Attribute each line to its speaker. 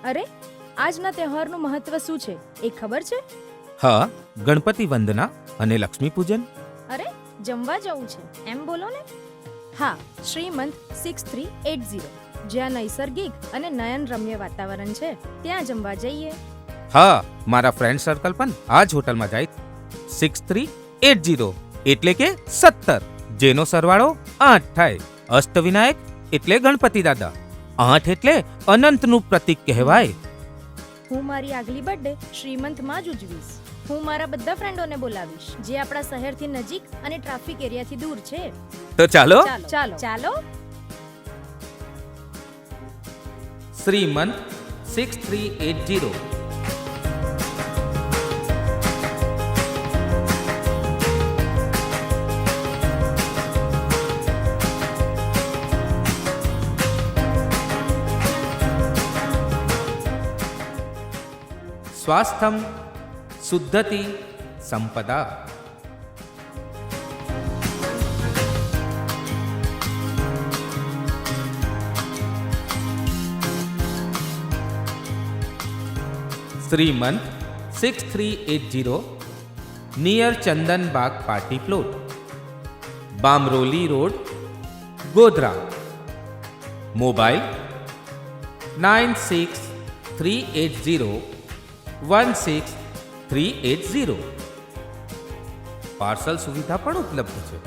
Speaker 1: અરે, આજના તહેવારનું મહત્વ શું છે એ ખબર છે?
Speaker 2: હા, ગણપતિ વંદના અને લક્ષ્મી પૂજન.
Speaker 1: અરે, જમવા જવું છે એમ બોલો ને. હા, શ્રીમંત 6380, જ્યાં નૈસર્ગિક અને નયનરમ્ય વાતાવરણ છે ત્યાં જમવા જઈએ.
Speaker 2: હા, મારા ફ્રેન્ડ સર્કલ પણ આ જ હોટલમાં જાય. 6380 એટલે કે 17, જેનો સરવાળો 8 થાય. અષ્ટવિનાયક એટલે ગણપતિ દાદા. 8 એટલે અનંતનું પ્રતીક કહેવાય.
Speaker 1: હું મારી આગલી બર્થડે શ્રીમંતમાં જ ઉજવીશ. હું મારા બધા ફ્રેન્ડોને બોલાવીશ જે આપણા શહેરથી નજીક અને ટ્રાફિક એરિયાથી દૂર છે.
Speaker 2: તો ચાલો.
Speaker 1: ચાલો ચાલો.
Speaker 2: શ્રીમંત 6380. સ્વાસ્થ્યમ શુદ્ધતિ સંપદા. Shrimant 6380, near Chandan Bagh party plot, Bamroli road, Godhra. Mobile 9638016380. Parcel સુવિધા પણ ઉપલબ્ધ છે.